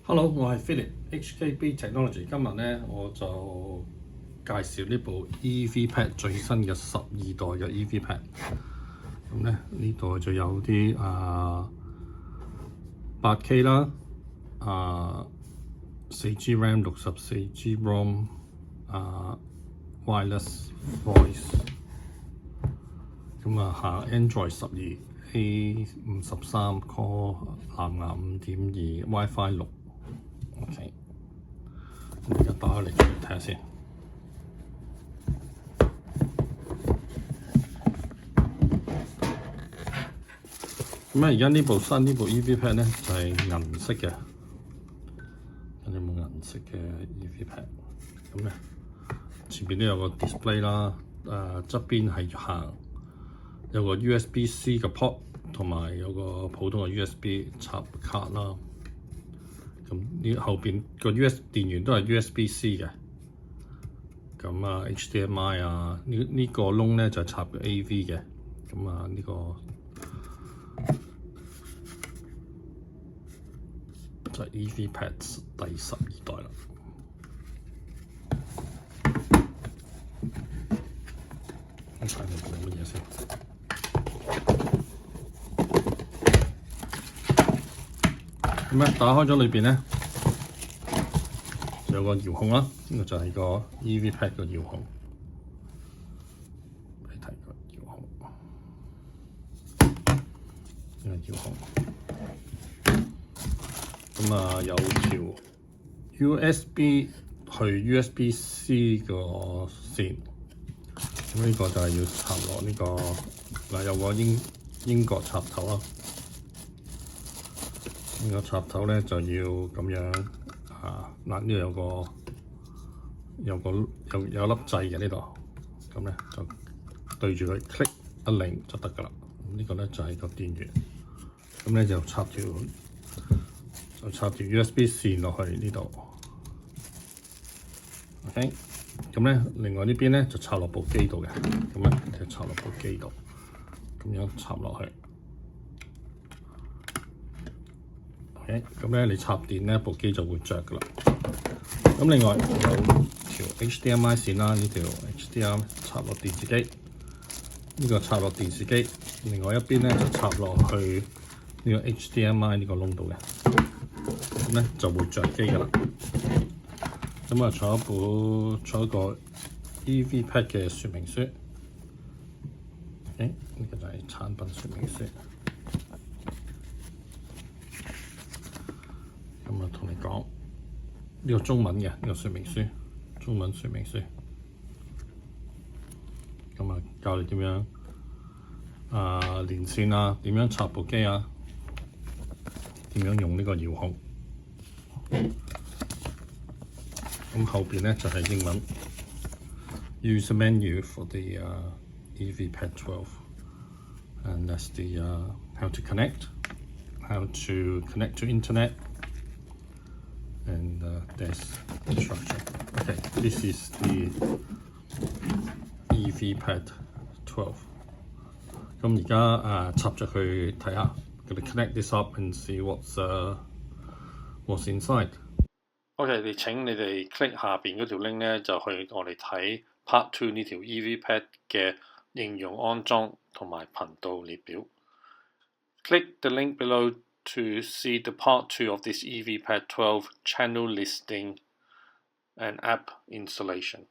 Hello，我係 Philip HKB Technology。今日咧我就介紹呢部 EVPad 最新嘅12代嘅 EVPad。咁咧呢代就有啲8K 啦，4G RAM、64G ROM、wireless voice。咁下 Android 12A53 Core 藍牙5.2 WiFi 6。OK， 咁而家打開嚟睇下先。咁而家呢部 EVPad 咧就係銀色嘅，有冇銀色嘅 EVPad？ 咁咧前邊都有個 display 啦，側邊係行有個 USB-C 嘅 port， 同埋有個普通嘅 USB 插卡啦。咁呢後邊個 電源都係 USB-C 嘅，咁HDMI 呢個窿咧就插個 AV 嘅，咁呢個就係 EVPad 第12代啦。我睇下有乜嘢先。咁打開咗裏邊咧，有個遙控啦，呢個就係個 EVPad 個遙控。俾你睇個遙控，呢個遙控。咁有條 USB 去 USB-C 個線，咁呢個就係要插落呢個有個英國插頭啦。呢個插頭咧就要咁樣呢度有粒掣嘅呢度，咁咧就對住佢 click 一擰就得㗎啦。呢個咧就係個電源，咁咧就插條 USB 線落去呢度。OK， 咁咧另外呢邊咧就插落部機度嘅，咁咧就插落部機度，咁樣插落去。咁咧你插電咧部機就會着㗎啦。咁另外有條 HDMI 線啦，呢條 HDMI 插落電視機，呢個插落電視機，另外一邊咧就插落去呢個 HDMI 呢個窿度嘅，咁咧就會着機㗎啦。咁仲有一個 EVPad 嘅說明書。呢個就係產品說明書。同你講呢個中文嘅呢個說明書，中文說明書。教你點樣連線啊，點樣插部機啊，點樣用呢個遙控。咁後邊咧就係英文 User menu for the EVPad 12 and that's the how to connect to internet and there's instruction. Okay, this is the EVPad 12. 咁而家插咗去睇下，我哋 connect this up and see what's inside. OK， 請你哋 click 下邊嗰條 link 咧，就去我哋睇 Part 2呢條 EVPad 嘅應用安裝同埋頻道列表。Click the link below to see the Part 2 of this EVPad 12 channel listing and app installation.